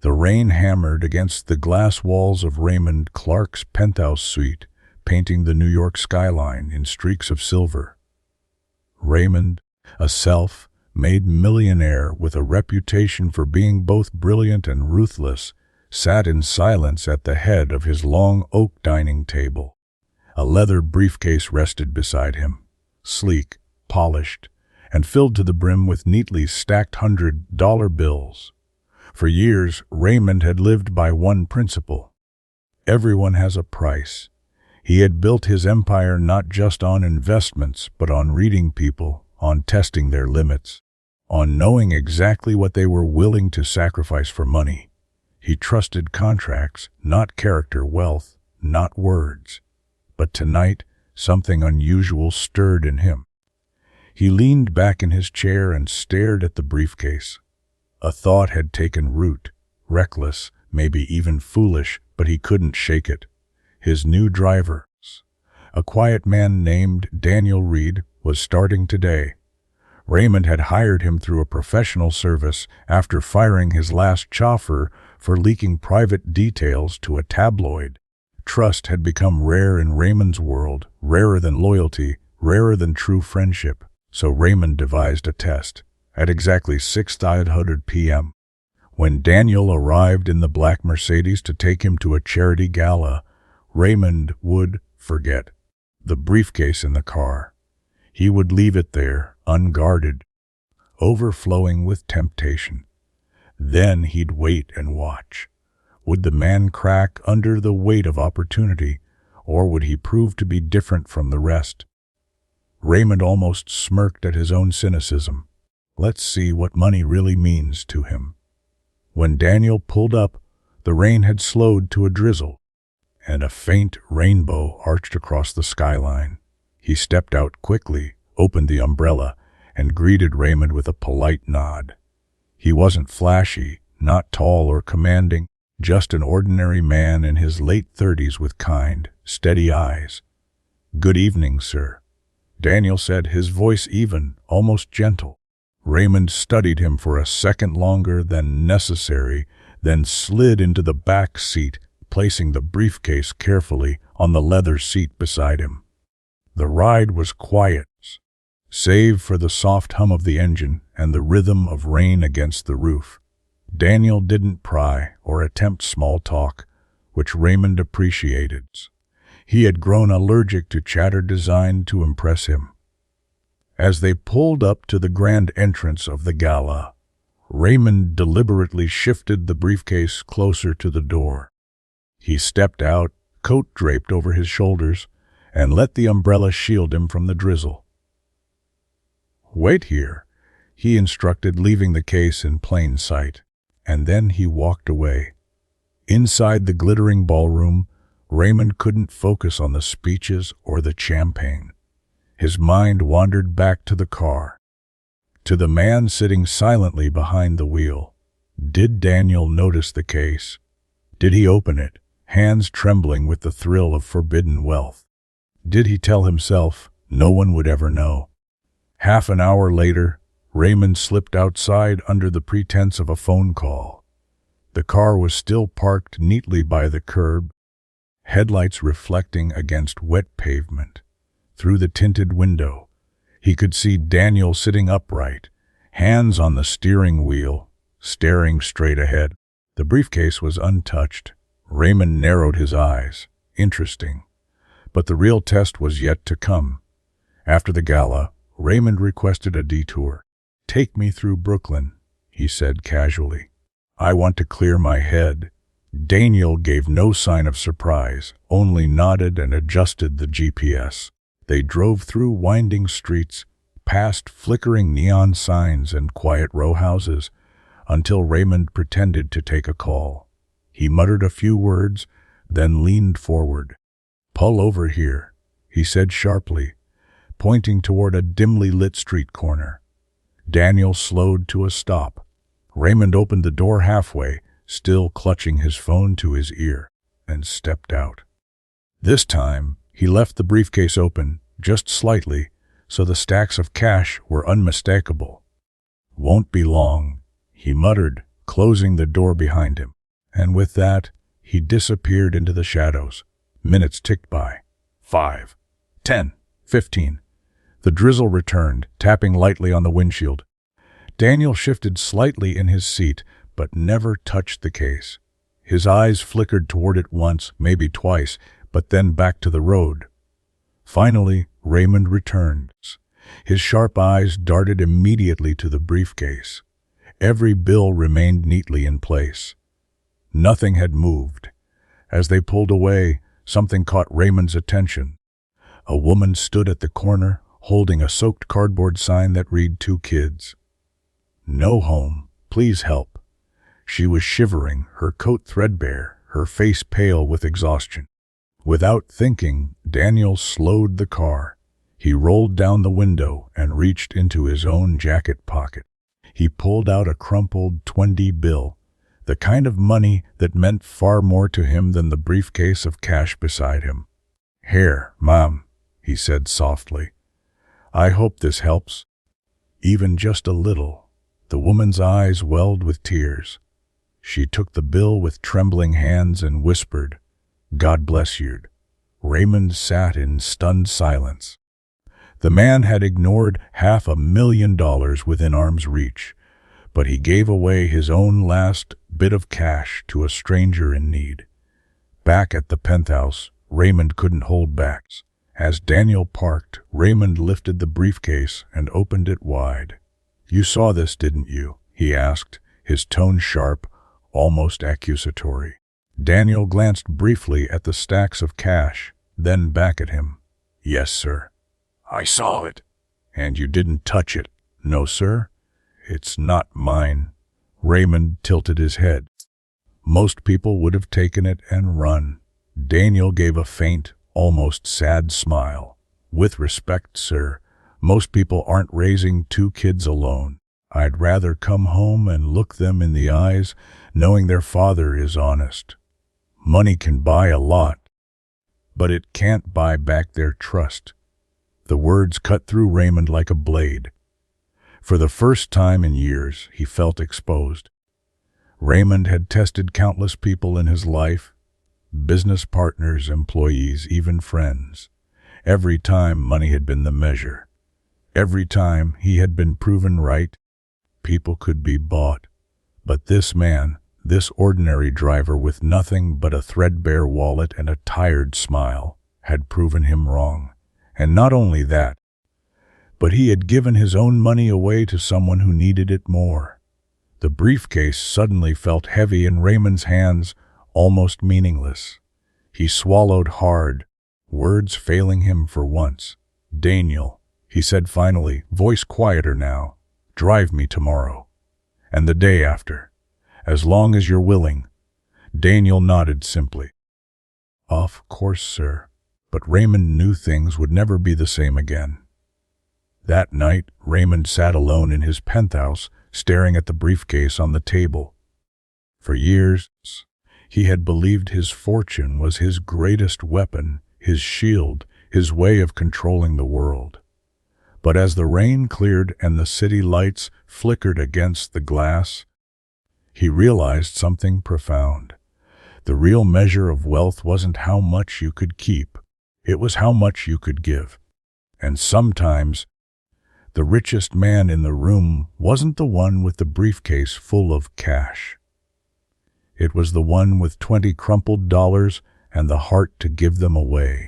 The rain hammered against the glass walls of Raymond Clark's penthouse suite, painting the New York skyline in streaks of silver. Raymond, a self-made millionaire with a reputation for being both brilliant and ruthless, sat in silence at the head of his long oak dining table. A leather briefcase rested beside him, sleek, polished, and filled to the brim with neatly stacked $100 bills. For years, Raymond had lived by one principle: everyone has a price. He had built his empire not just on investments, but on reading people, on testing their limits, on knowing exactly what they were willing to sacrifice for money. He trusted contracts, not character, wealth, not words. But tonight, something unusual stirred in him. He leaned back in his chair and stared at the briefcase. A thought had taken root, reckless, maybe even foolish, but he couldn't shake it. His new driver, a quiet man named Daniel Reed, was starting today. Raymond had hired him through a professional service after firing his last chauffeur for leaking private details to a tabloid. Trust had become rare in Raymond's world, rarer than loyalty, rarer than true friendship. So Raymond devised a test. At exactly 6:00 p.m., when Daniel arrived in the black Mercedes to take him to a charity gala, Raymond would forget the briefcase in the car. He would leave it there, unguarded, overflowing with temptation. Then he'd wait and watch. Would the man crack under the weight of opportunity, or would he prove to be different from the rest? Raymond almost smirked at his own cynicism. Let's see what money really means to him. When Daniel pulled up, the rain had slowed to a drizzle, and a faint rainbow arched across the skyline. He stepped out quickly, opened the umbrella, and greeted Raymond with a polite nod. He wasn't flashy, not tall or commanding, just an ordinary man in his late 30s with kind, steady eyes. "Good evening, sir," Daniel said, his voice even, almost gentle. Raymond studied him for a second longer than necessary, then slid into the back seat, placing the briefcase carefully on the leather seat beside him. The ride was quiet, save for the soft hum of the engine and the rhythm of rain against the roof. Daniel didn't pry or attempt small talk, which Raymond appreciated. He had grown allergic to chatter designed to impress him. As they pulled up to the grand entrance of the gala, Raymond deliberately shifted the briefcase closer to the door. He stepped out, coat draped over his shoulders, and let the umbrella shield him from the drizzle. "Wait here," he instructed, leaving the case in plain sight. And then he walked away. Inside the glittering ballroom, Raymond couldn't focus on the speeches or the champagne. His mind wandered back to the car, to the man sitting silently behind the wheel. Did Daniel notice the case? Did he open it, hands trembling with the thrill of forbidden wealth? Did he tell himself no one would ever know? Half an hour later, Raymond slipped outside under the pretense of a phone call. The car was still parked neatly by the curb, headlights reflecting against wet pavement. Through the tinted window, he could see Daniel sitting upright, hands on the steering wheel, staring straight ahead. The briefcase was untouched. Raymond narrowed his eyes. Interesting. But the real test was yet to come. After the gala, Raymond requested a detour. "Take me through Brooklyn," he said casually. "I want to clear my head." Daniel gave no sign of surprise, only nodded and adjusted the GPS. They drove through winding streets, past flickering neon signs and quiet row houses, until Raymond pretended to take a call. He muttered a few words, then leaned forward. "Pull over here," he said sharply, pointing toward a dimly lit street corner. Daniel slowed to a stop. Raymond opened the door halfway, still clutching his phone to his ear, and stepped out. This time, he left the briefcase open, just slightly, so the stacks of cash were unmistakable. "Won't be long," he muttered, closing the door behind him. And with that, he disappeared into the shadows. Minutes ticked by. 5, 10, 15. The drizzle returned, tapping lightly on the windshield. Daniel shifted slightly in his seat, but never touched the case. His eyes flickered toward it once, maybe twice, but then back to the road. Finally, Raymond returned. His sharp eyes darted immediately to the briefcase. Every bill remained neatly in place. Nothing had moved. As they pulled away, something caught Raymond's attention. A woman stood at the corner, holding a soaked cardboard sign that read 2 kids. "No home, please help." She was shivering, her coat threadbare, her face pale with exhaustion. Without thinking, Daniel slowed the car. He rolled down the window and reached into his own jacket pocket. He pulled out a crumpled 20 bill, the kind of money that meant far more to him than the briefcase of cash beside him. "Here, Mom," he said softly. "I hope this helps." Even just a little. The woman's eyes welled with tears. She took the bill with trembling hands and whispered, "God bless you." Raymond sat in stunned silence. The man had ignored $500,000 within arm's reach, but he gave away his own last bit of cash to a stranger in need. Back at the penthouse, Raymond couldn't hold back. As Daniel parked, Raymond lifted the briefcase and opened it wide. "You saw this, didn't you?" he asked, his tone sharp, almost accusatory. Daniel glanced briefly at the stacks of cash, then back at him. "Yes, sir. I saw it." "And you didn't touch it?" "No, sir. It's not mine." Raymond tilted his head. Most people would have taken it and run. Daniel gave a faint, almost sad smile. "With respect, sir, most people aren't raising 2 kids alone. I'd rather come home and look them in the eyes, knowing their father is honest. Money can buy a lot, but it can't buy back their trust." The words cut through Raymond like a blade. For the first time in years, he felt exposed. Raymond had tested countless people in his life, business partners, employees, even friends. Every time, money had been the measure. Every time, he had been proven right. People could be bought. But this man, this ordinary driver with nothing but a threadbare wallet and a tired smile, had proven him wrong. And not only that, but he had given his own money away to someone who needed it more. The briefcase suddenly felt heavy in Raymond's hands, almost meaningless. He swallowed hard, words failing him for once. "Daniel," he said finally, voice quieter now, "drive me tomorrow. And the day after. As long as you're willing." Daniel nodded simply. "Of course, sir." But Raymond knew things would never be the same again. That night, Raymond sat alone in his penthouse, staring at the briefcase on the table. For years, he had believed his fortune was his greatest weapon, his shield, his way of controlling the world. But as the rain cleared and the city lights flickered against the glass, he realized something profound. The real measure of wealth wasn't how much you could keep. It was how much you could give. And sometimes, the richest man in the room wasn't the one with the briefcase full of cash. It was the one with 20 crumpled dollars and the heart to give them away.